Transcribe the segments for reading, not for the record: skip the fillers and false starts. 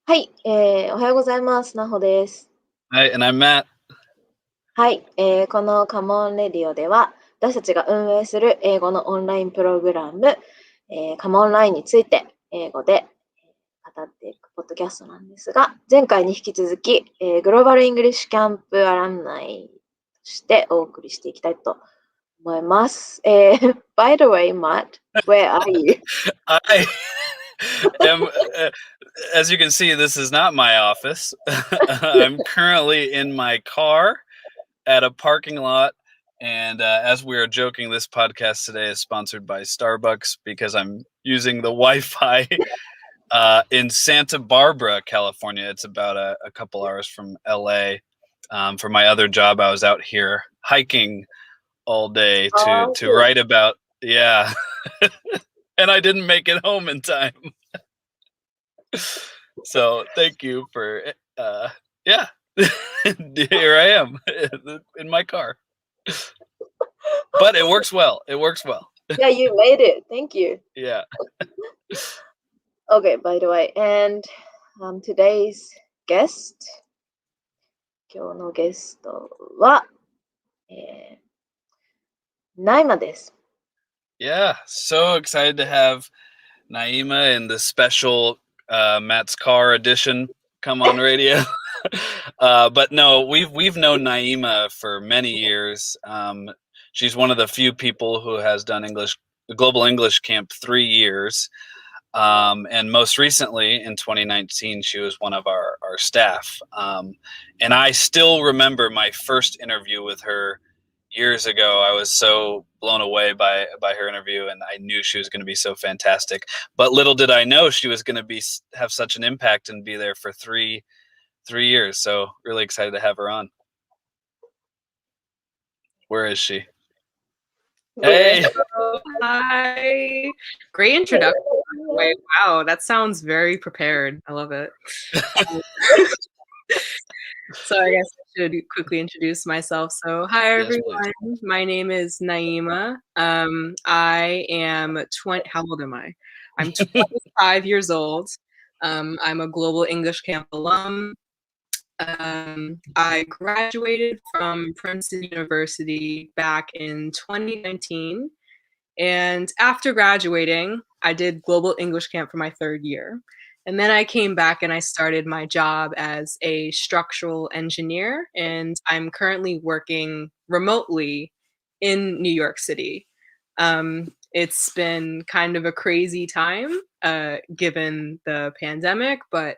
はい、おはようございます。なほです。Hi, and I'm Matt. はい、このカモンレディオでは、私たちが運営する英語のオンラインプログラム、カモンラインについて英語で語っていくポッドキャストなんですが、前回に引き続き、グローバルイングリッシュキャンプアラムナイとしてお送りしていきたいと思います。By the way, Matt, where are you? I am, as you can see, this is not my office. I'm currently in my car at a parking lot. And as we are joking, this podcast today is sponsored by Starbucks because I'm using the Wi-Fi in Santa Barbara, California. It's about a couple hours from LA. For my other job, I was out here hiking all day to write about, yeah. And I didn't make it home in time. So thank you for, yeah, here I am in my car. But it works well. It works well. Yeah, you made it. Thank you. Yeah. Okay, by the way, and today's guest, 今日のゲストは、Nyema です。Yeah, so excited to have Nyema in the special Matt's Car edition Come on radio. But no, we've known Nyema for many years. She's one of the few people who has done Global English Camp 3 years. And most recently in 2019, she was one of our staff. And I still remember my first interview with her years ago. I was so blown away by her interview, and I knew she was going to be so fantastic. But little did I know she was going to have such an impact and be there for three years. So really excited to have her on. Where is she? Hey. Hello. Hi. Great introduction. Wow, that sounds very prepared. I love it. So I guess I should quickly introduce myself. So hi everyone. Yes, my name is Nyema. I am 20. How old am I? I'm 25 years old. I'm a Global English Camp alum. I graduated from Princeton University back in 2019. And after graduating, I did Global English Camp for my 3rd year. And then I came back and I started my job as a structural engineer. And I'm currently working remotely in New York City. It's been kind of a crazy time given the pandemic, but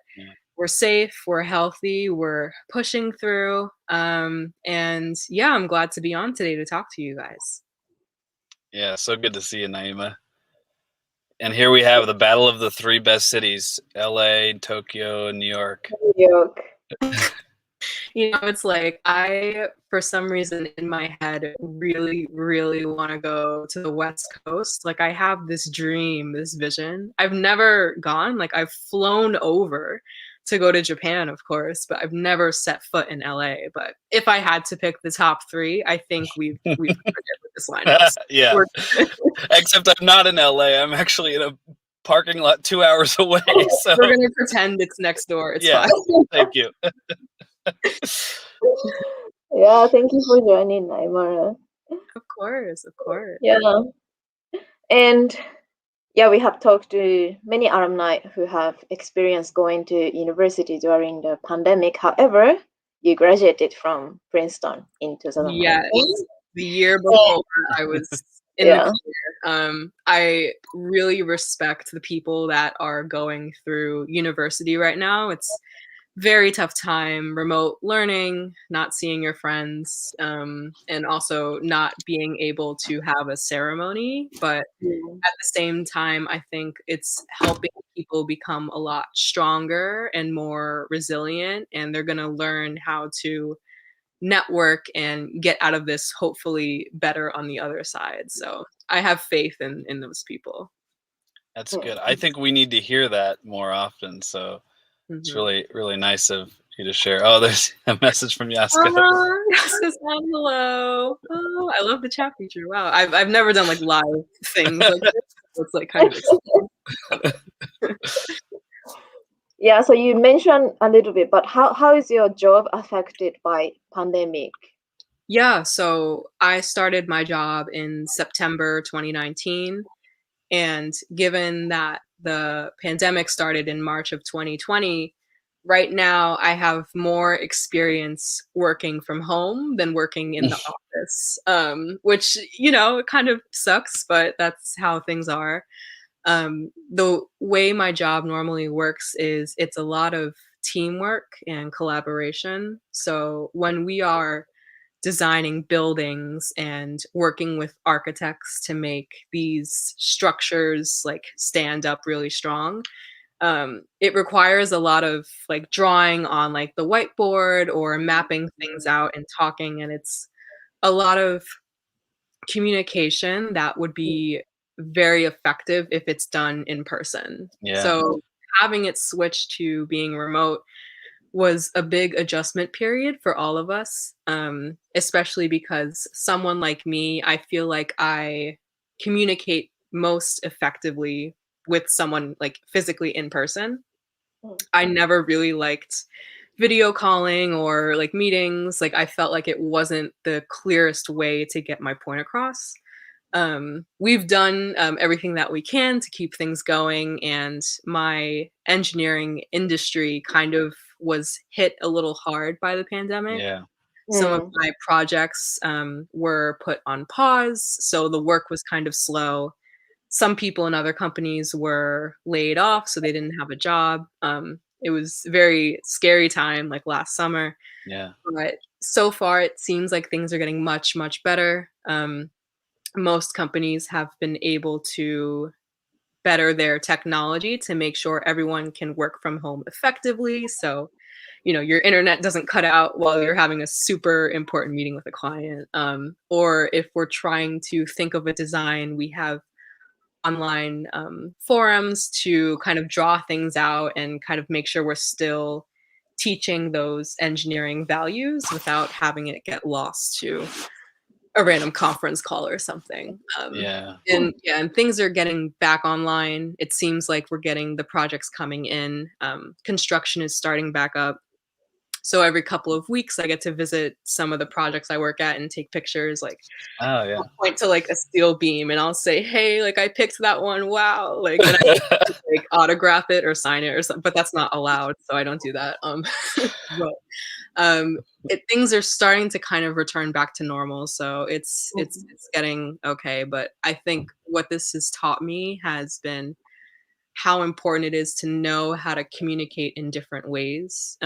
we're safe, we're healthy, we're pushing through. And yeah, I'm glad to be on today to talk to you guys. Yeah, so good to see you, Nyema. And here we have the battle of the 3 best cities, LA, Tokyo, and New York. New York. You know, it's like for some reason in my head, really, really want to go to the West Coast. Like I have this dream, this vision. I've never gone, like I've flown over to go to Japan, of course, but I've never set foot in LA. But if I had to pick the top 3, I think we've covered it with this lineup. Yeah. Except I'm not in LA. I'm actually in a parking lot 2 hours away. So we're gonna pretend it's next door. It's fine. Thank you. Yeah, thank you for joining, Nyema. Of course. Yeah. And yeah, we have talked to many alumni who have experienced going to university during the pandemic. However, you graduated from Princeton in 2019. Yes, the year before I was in the career. I really respect the people that are going through university right now. It's very tough time, remote learning, not seeing your friends, and also not being able to have a ceremony. But at the same time, I think it's helping people become a lot stronger and more resilient, and they're going to learn how to network and get out of this hopefully better on the other side. So I have faith in those people. That's good. I think we need to hear that more often. So it's really, really nice of you to share. Oh, there's a message from Yaska. Yaska's on hello. Oh, I love the chat feature. Wow. I've never done like live things like this. So it's like kind of exciting. Yeah, so you mentioned a little bit, but how is your job affected by pandemic? Yeah, so I started my job in September 2019. And given that the pandemic started in March of 2020, right now I have more experience working from home than working in the office, which, you know, it kind of sucks, but that's how things are. The way my job normally works is it's a lot of teamwork and collaboration. So when we are designing buildings and working with architects to make these structures like stand up really strong, it requires a lot of like drawing on like the whiteboard or mapping things out and talking, and it's a lot of communication that would be very effective if it's done in person. Yeah. So having it switch to being remote was a big adjustment period for all of us, especially because someone like me, I feel like I communicate most effectively with someone like physically in person. I never really liked video calling or like meetings. Like I felt like it wasn't the clearest way to get my point across. We've done everything that we can to keep things going, and my engineering industry kind of was hit a little hard by the pandemic. Yeah. Some of my projects were put on pause, so the work was kind of slow. Some people in other companies were laid off, so they didn't have a job. It was a very scary time, like last summer. Yeah. But so far, it seems like things are getting much, much better. Most companies have been able to better their technology to make sure everyone can work from home effectively. So, you know, your internet doesn't cut out while you're having a super important meeting with a client. Or if we're trying to think of a design, we have online forums to kind of draw things out and kind of make sure we're still teaching those engineering values without having it get lost to a random conference call or something. Yeah. And things are getting back online. It seems like we're getting the projects coming in. Construction is starting back up. So every couple of weeks I get to visit some of the projects I work at and take pictures. Like Oh yeah. I'll point to like a steel beam and I'll say, hey, like I picked that one. Wow. Like, and I like autograph it or sign it or something, but that's not allowed. So I don't do that. Things are starting to kind of return back to normal. So it's getting okay. But I think what this has taught me has been how important it is to know how to communicate in different ways.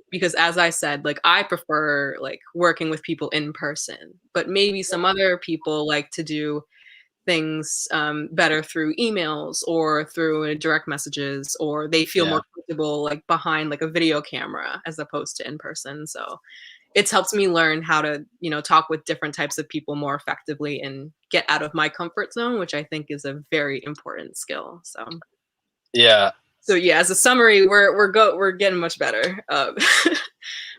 Because as I said, like I prefer like working with people in person, but maybe some other people like to do things better through emails or through direct messages, or they feel more comfortable like behind like a video camera as opposed to in person. So it's helped me learn how to, you know, talk with different types of people more effectively and get out of my comfort zone, which I think is a very important skill. So Yeah. So yeah, as a summary, we're getting much better.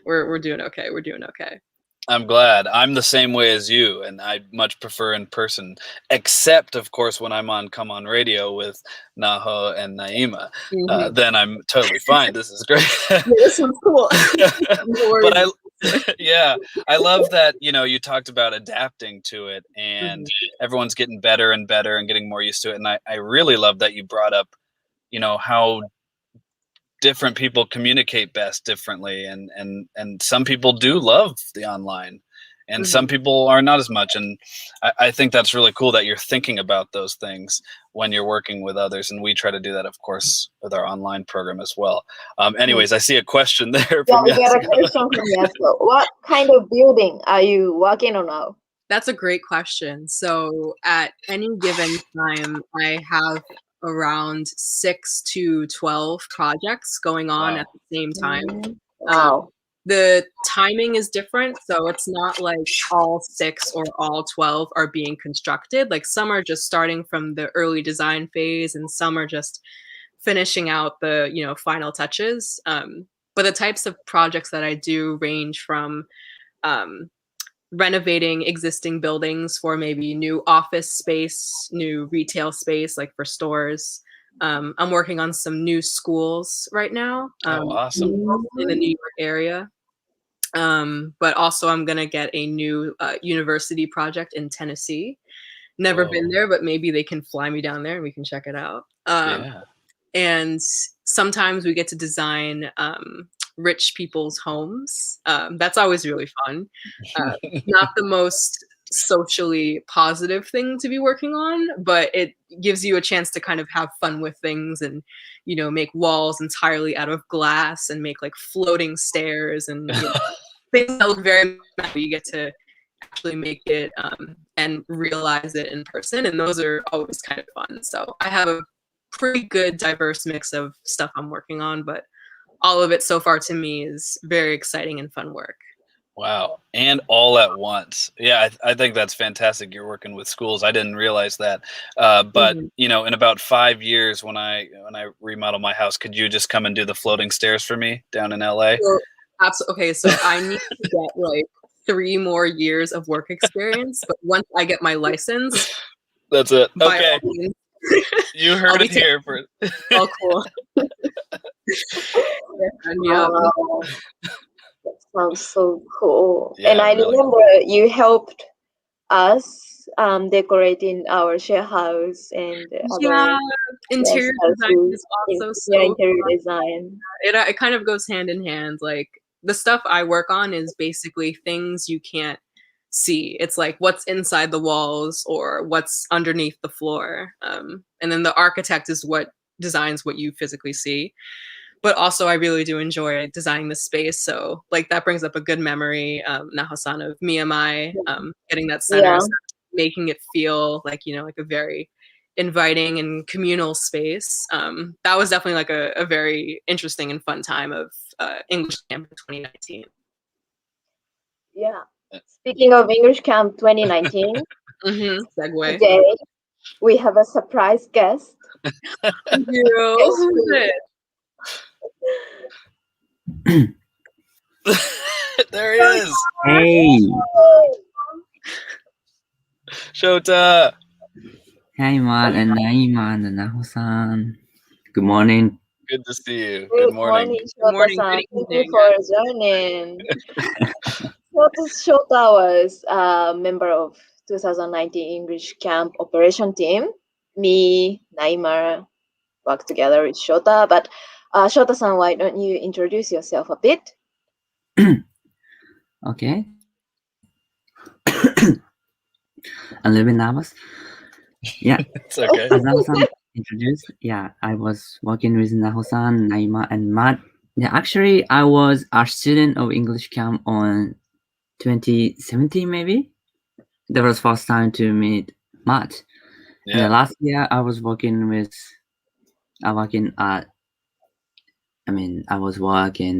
We're doing okay. We're doing okay. I'm glad. I'm the same way as you, and I much prefer in person, except of course when I'm on Come On Radio with Naho and Nyema. Then I'm totally fine. This is great. Yeah, this one's cool. But I love that, you know, you talked about adapting to it, and everyone's getting better and better and getting more used to it. And I really love that you brought up, you know, how different people communicate best differently, and some people do love the online, and some people are not as much. And I think that's really cool that you're thinking about those things when you're working with others, and we try to do that, of course, with our online program as well. Anyways, I see a question there from we got a question from Yasko. What kind of building are you working on now? That's a great question. So at any given time, I have around 6 to 12 projects going on at the same time. Wow. The timing is different, so it's not like all 6 or all 12 are being constructed. Like some are just starting from the early design phase, and some are just finishing out the, you know, final touches. But the types of projects that I do range from renovating existing buildings for maybe new office space, new retail space, like for stores, I'm working on some new schools right now. Awesome. In the New York area. But also I'm going to get a new university project in Tennessee. Never been there, but maybe they can fly me down there and we can check it out. And sometimes we get to design rich people's homes. That's always really fun. Not the most socially positive thing to be working on, but it gives you a chance to kind of have fun with things and, you know, make walls entirely out of glass and make like floating stairs and you know, things that look very nice. You get to actually make it and realize it in person, and those are always kind of fun. So I have a pretty good diverse mix of stuff I'm working on, but all of it so far to me is very exciting and fun work. Wow. And all at once. Yeah, I think that's fantastic. You're working with schools. I didn't realize that. But you know, in about 5 years when I remodel my house, could you just come and do the floating stairs for me down in LA? Okay, so I need to get like 3 more years of work experience, but once I get my license, that's it. Okay. You heard it here for Oh, cool. Wow. That sounds so cool. Yeah, and I really remember you helped us decorating our share house and interior design is also so interior fun. design. It kind of goes hand in hand. Like the stuff I work on is basically things you can't see. It's like what's inside the walls or what's underneath the floor. And then the architect is what designs what you physically see. But also I really do enjoy designing the space. So like that brings up a good memory, Naho-san, of me and my getting that center, making it feel like, you know, like a very inviting and communal space. That was definitely like a very interesting and fun time of English Camp 2019. Yeah. Speaking of English Camp 2019, segue. Today we have a surprise guest. Thank you. There he is. Hey. Shota. Hi, Matt and Nyema and Naho-san. Good morning. Good to see you. Good morning, Shota-san. Thank you for joining. Shota was a member of 2019 English Camp Operation Team. Me, Nyema worked together with Shota. But Shota-san, why don't you introduce yourself a bit? Okay. A little bit nervous. Yeah. It's okay. As Naho-san introduced, I was working with Naho-san, Nyema, and Matt. Yeah, actually, I was a student of English Camp on 2017, maybe. That was first time to meet Matt. Yeah. And last year, I was working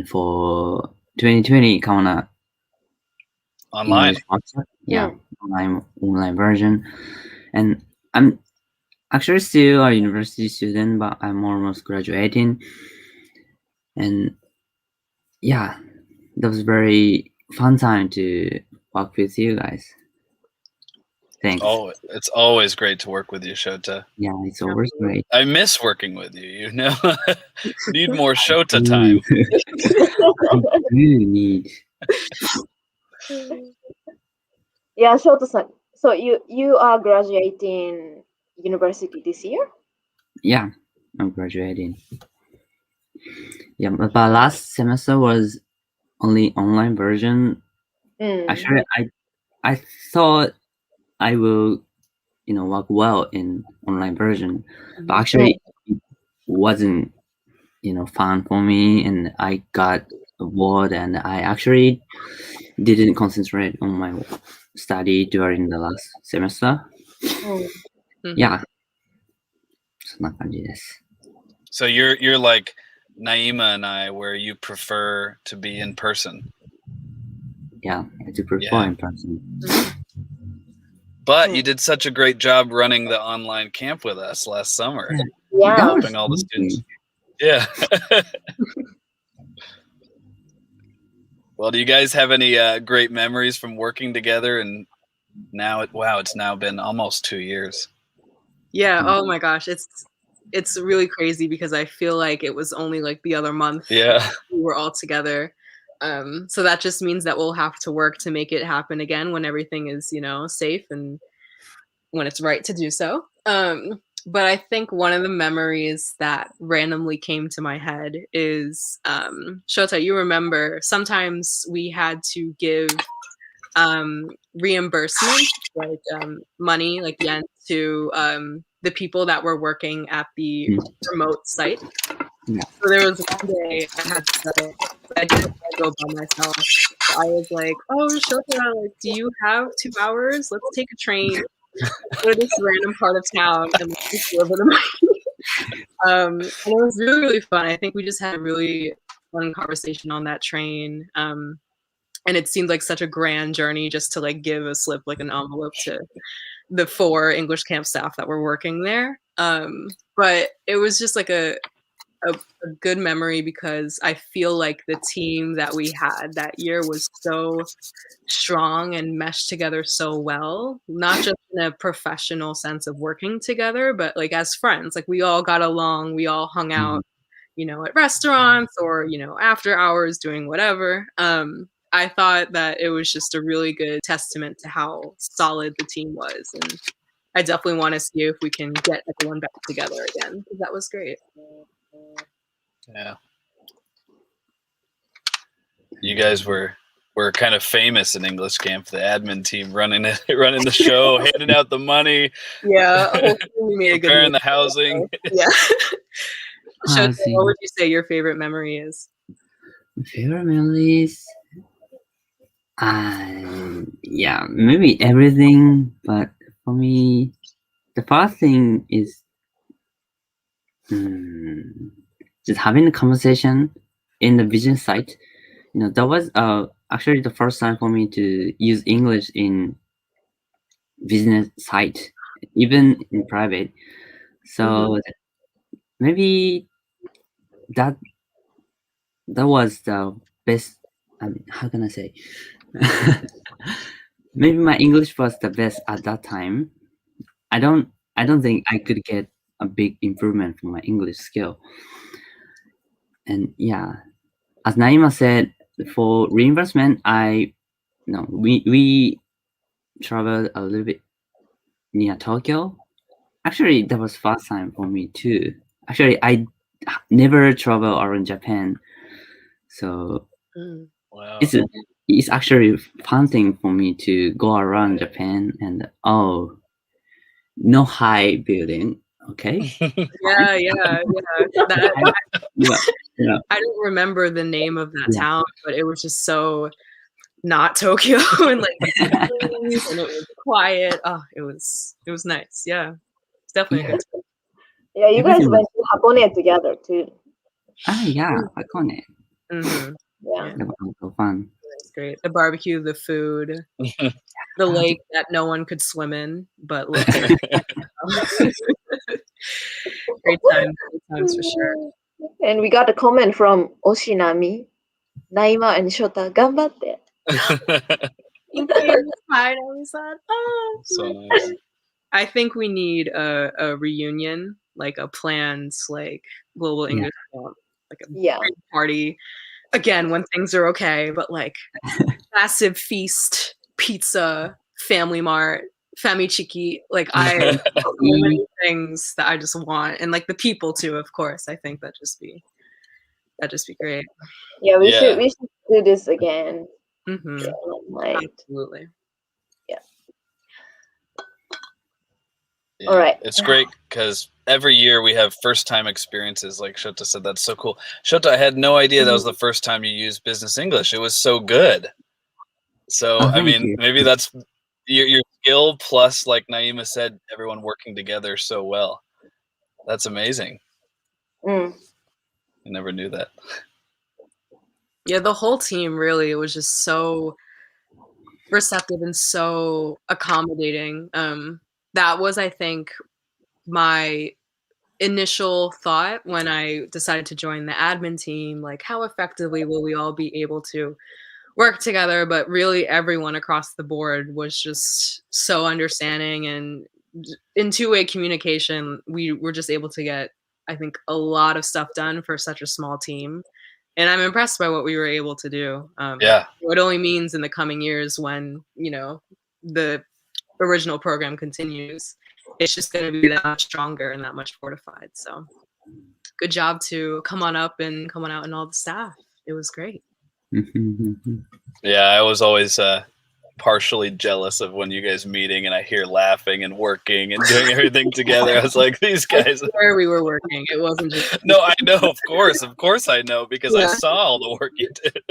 for 2020 Kawana Online. English workshop. Online version. And I'm actually still a university student, but I'm almost graduating. And that was very fun time to work with you guys. Thanks. Oh, it's always great to work with you, Shota. Yeah, it's always great. I miss working with you, you know. Need more Shota time. I do need. Yeah, Shota-san. So you are graduating university this year? Yeah, I'm graduating. Yeah, but last semester was only online version. Actually, I thought I will, work well in online version, but actually it wasn't, fun for me, and I got bored, and I actually didn't concentrate on my study during the last semester. Yeah. そんな感じです。 So you're like Nyema and I, where you prefer to be in person. Yeah, I do prefer in person. But you did such a great job running the online camp with us last summer. Yeah. Helping all the students. Yeah. Well, do you guys have any great memories from working together? And now it's now been almost 2 years. Yeah. Oh my gosh. it's really crazy because I feel like it was only like the other month Yeah. we were all together. So that just means that we'll have to work to make it happen again when everything is, safe and when it's right to do so. But I think one of the memories that randomly came to my head is, Shota, you remember sometimes we had to give reimbursement, like money, like yen, to the people that were working at the remote site. Yeah. So there was one day I didn't want to go by myself. So I was like, "Oh, Shota, like, do you have 2 hours? Let's take a train, go to this random part of town, and let's just deliver the money." And it was really, really fun. I think we just had a really fun conversation on that train. And it seemed like such a grand journey just to like give a slip, like an envelope, to the 4 English camp staff that were working there. But it was just like a good memory because I feel like the team that we had that year was so strong and meshed together so well, not just in a professional sense of working together, but like as friends. Like we all got along, we all hung out, at restaurants or, after hours doing whatever. I thought that it was just a really good testament to how solid the team was. And I definitely want to see if we can get everyone back together again, because that was great. Yeah. You guys were kind of famous in English camp, the admin team running the show, handing out the money. Yeah. We made a good preparing the housing. Yeah. I Shota, see. what would you say your favorite memory is? My favorite memories? Yeah, maybe everything, but for me, the first thing is just having a conversation in the business site. That was actually the first time for me to use English in business site, even in private. So maybe that was the best. I mean, how can I say? Maybe my English was the best at that time. I don't think I could get a big improvement from my English skill. And yeah, as Naima said, for reimbursement, we traveled a little bit near Tokyo. Actually, that was first time for me too. Actually, I never travel around Japan, so Wow. it's actually fun thing for me to go around Japan and no high building, okay? Yeah. That, Yeah. I don't remember the name of that town, but it was just so not Tokyo and like and it was quiet. Oh, it was nice. Yeah, it's definitely a good time. Yeah, you guys Everything went to Hakone together too. Yeah, Hakone. Yeah. That was so fun. That's great. The barbecue, the food, the lake that no one could swim in, but looked great times for sure. And we got a comment from Oshinami, Naima and Shota, ganbatte. So nice. I think we need a reunion, like a planned like global English camp, like a big party again when things are okay, but like massive feast, pizza, Family Mart, Famichiki. Like I so many things that I just want, and like the people too, of course. I think that'd just be great. Yeah, we should do this again. Absolutely. Yeah, all right. It's great because every year we have first time experiences, like Shota said. That's so cool. Shota, I had no idea that was the first time you used business English. It was so good. So I mean, maybe that's your skill plus, like Naima said, everyone working together so well. That's amazing. I never knew that. Yeah, the whole team really was just so receptive and so accommodating. That was, I think, my initial thought when I decided to join the admin team, like how effectively will we all be able to work together? But really everyone across the board was just so understanding, and in two-way communication, we were just able to get I think, a lot of stuff done for such a small team. And I'm impressed by what we were able to do. What it only means in the coming years when, the original program continues, it's just going to be that much stronger and that much fortified. So good job to come on up and come on out and all the staff. It was great. Yeah, I was always partially jealous of when you guys meeting and I hear laughing and working and doing everything together. I was like, these guys. Where we were working, it wasn't just. No, I know, of course, I know because I saw all the work you did.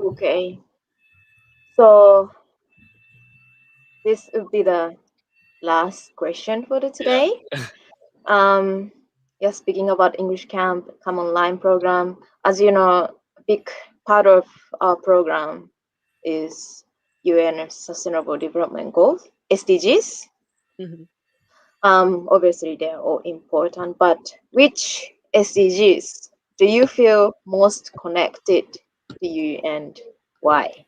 Okay, so this would be the last question for today. Speaking about English Camp Come Online program, as you know, a big part of our program is UN Sustainable Development Goals, SDGs. Obviously, they're all important, but which SDGs do you feel most connected to you and why?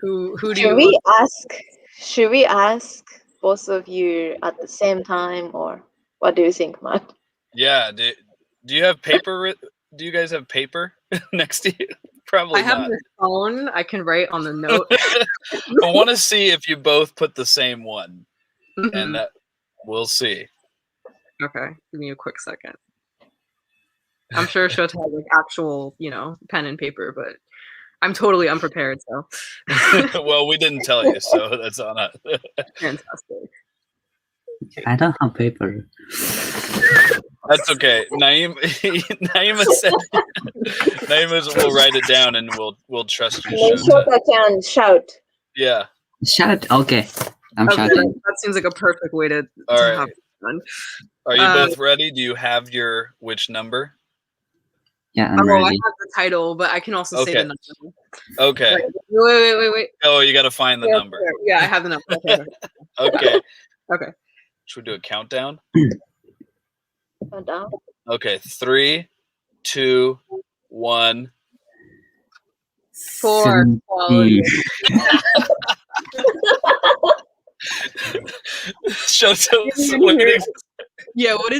Who do Should we ask both of you at the same time, or what do you think, Matt? Yeah. Do you have paper? Do you guys have paper next to you? Probably I have not. my phone. I can write on the note. I want to see if you both put the same one, and we'll see. Okay, give me a quick second. I'm sure Shota has like actual, pen and paper, but I'm totally unprepared. So. Well, we didn't tell you, so that's on us. Fantastic. I don't have paper. That's okay. Nyema said we'll write it down and we'll trust you. Shota can shout. Yeah. Shout. Okay. I'm shouting. That seems like a perfect way to have it done. Are you both ready? Do you have which number? Yeah, I'm ready. I have the title, but I can also say the number. Okay. Wait. Oh, you got to find the number. Yeah, I have the number. Okay. Okay. Should we do a countdown? Countdown. Okay. 3, 2, 1. 4 quality. Shota, yeah, what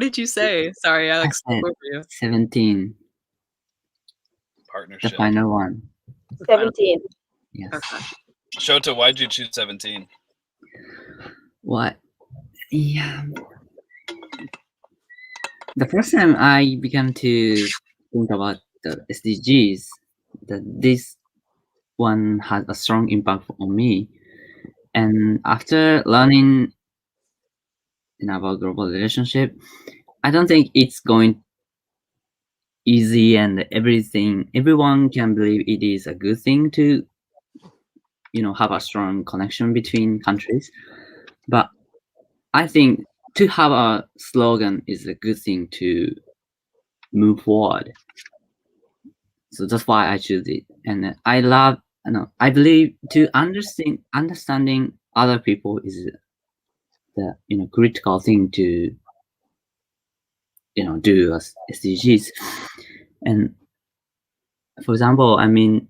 did you say? Sorry, Alex. I said 17. Partnership. The final one. 17. Yes. Okay. Shota, why'd you choose 17? What? Yeah. The first time I began to think about the SDGs, this one had a strong impact on me. And after learning about global relationship, I don't think it's going easy and everyone can believe it is a good thing to have a strong connection between countries. But I think to have a slogan is a good thing to move forward. So that's why I choose it. And I believe to understanding other people is the critical thing to do as SDGs. And for example, I mean,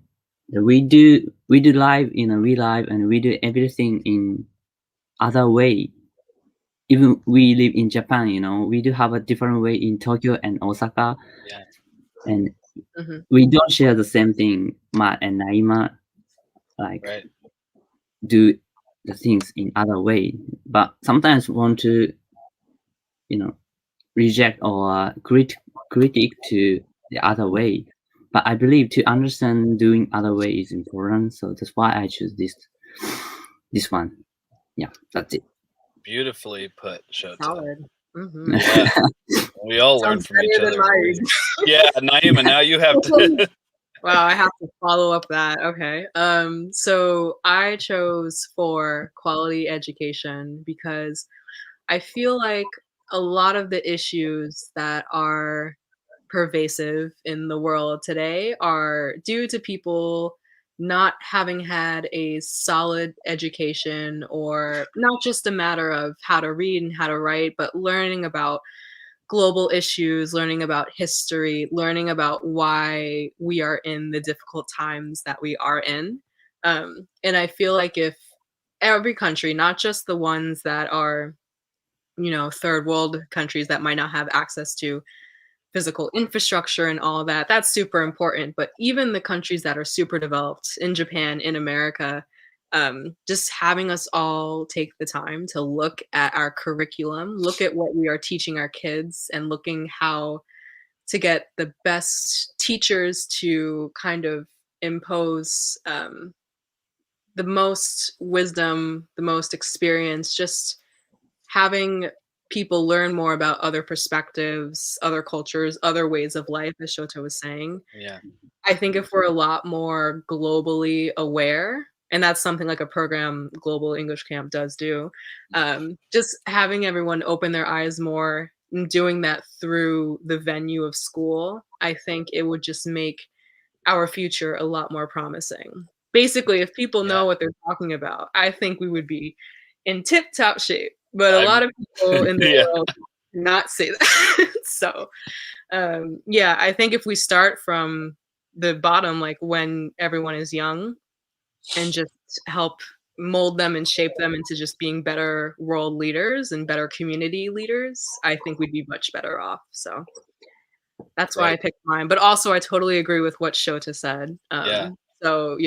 we do live we live and we do everything in other way. Even we live in Japan, we do have a different way in Tokyo and Osaka. Yeah. And we don't share the same thing. Matt and Nyema do the things in other way, but sometimes want to reject or critic to the other way. But I believe to understand doing other way is important, so that's why I choose this one. Yeah, that's it. Beautifully put, Shota. Solid. Yeah. We all learn from each other. Yeah, Nyema, now you have to. Wow, I have to follow up that. Okay. So I chose for quality education because I feel like a lot of the issues that are pervasive in the world today are due to people not having had a solid education, or not just a matter of how to read and how to write, but learning about global issues, learning about history, learning about why we are in the difficult times that we are in. And I feel like if every country, not just the ones that are, third world countries that might not have access to physical infrastructure and all that, that's super important. But even the countries that are super developed in Japan, in America, just having us all take the time to look at our curriculum, look at what we are teaching our kids, and looking how to get the best teachers to kind of impose the most wisdom, the most experience, just having people learn more about other perspectives, other cultures, other ways of life, as Shota was saying. Yeah. I think if we're a lot more globally aware, and that's something like a program Global English Camp does do, just having everyone open their eyes more and doing that through the venue of school, I think it would just make our future a lot more promising. Basically, if people know what they're talking about, I think we would be in tip-top shape. But a lot of people in the world do not say that. So, I think if we start from the bottom, like when everyone is young, and just help mold them and shape them into just being better world leaders and better community leaders, I think we'd be much better off. So that's why I picked mine. But also, I totally agree with what Shota said. So,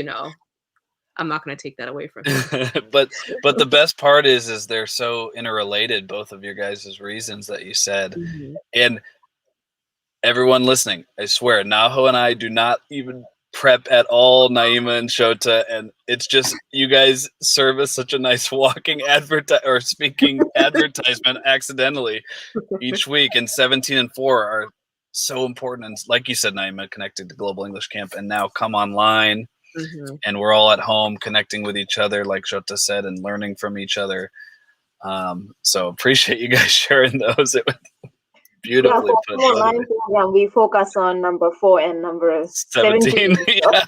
I'm not going to take that away from him. but the best part is they're so interrelated, both of your guys' reasons that you said. Mm-hmm. And everyone listening, I swear, Naho and I do not even prep at all, Nyema and Shota, and it's just you guys serve as such a nice walking speaking advertisement accidentally each week. And 17 and 4 are so important, and like you said, Nyema, connected to Global English Camp, and now Come Online. Mm-hmm. And we're all at home connecting with each other, like Shota said, and learning from each other. So appreciate you guys sharing those. It was beautifully put. Online program, we focus on number 4 and number 17. Yeah.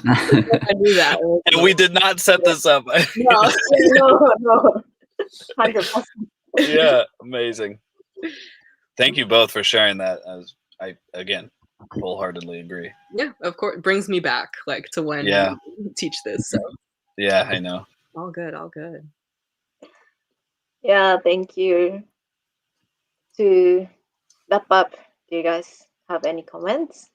I knew that. And we did not set this up. No. 100%. Yeah, amazing. Thank you both for sharing that. I again wholeheartedly agree. Yeah, of course. It brings me back to when we teach this. So yeah, I know. All good. Yeah, thank you. To wrap up, do you guys have any comments?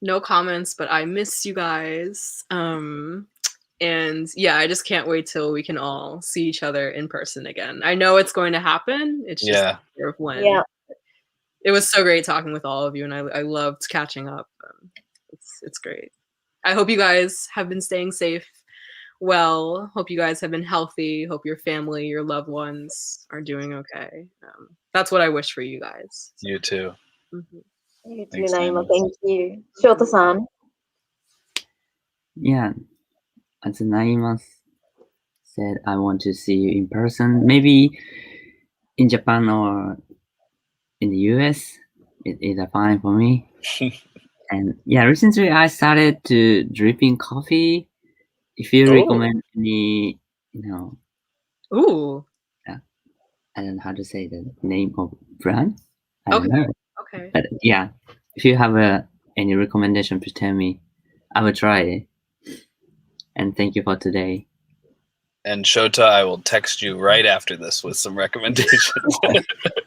No comments, but I miss you guys. And I just can't wait till we can all see each other in person again. I know it's going to happen. It's just a matter of when. Yeah. It was so great talking with all of you, and I loved catching up. It's great. I hope you guys have been staying safe. Well, hope you guys have been healthy. Hope your family, your loved ones are doing okay. That's what I wish for you guys. You too. Mm-hmm. You too, Nyema. Thank you. Shota-san. Yeah, as Nyema said, I want to see you in person. Maybe in Japan or in the US. It is fine for me. And recently I started to dripping coffee. If you recommend any, Ooh. Yeah, I don't know how to say the name of brand. I don't know. Okay. But if you have any recommendation, please tell me. I will try it. And thank you for today. And Shota, I will text you right after this with some recommendations.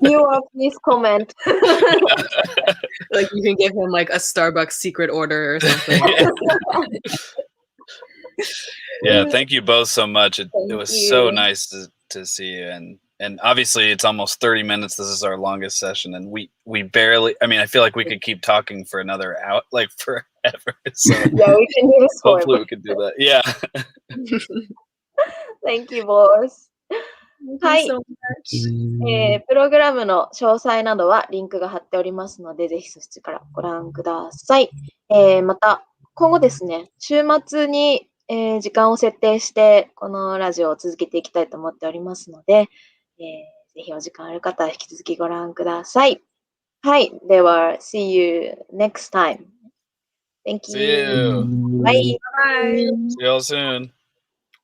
Please comment. Like you can give him like a Starbucks secret order or something. Yeah, thank you both so much. It was so nice to see you. And obviously it's almost 30 minutes. This is our longest session, and we barely, I feel like we could keep talking for another hour, like forever. So yeah, we can do this forever. Hopefully we can do that. Yeah. Thank you, boss. はい。プログラムの詳細などはリンクが貼っておりますので、ぜひそちらからご覧ください。また、今後ですね、週末に、時間を設定して、このラジオを続けていきたいと思っておりますので、ぜひお時間ある方は引き続きご覧ください。はい。では、see you next time. Thank you. See you. Bye. Bye. See you all soon.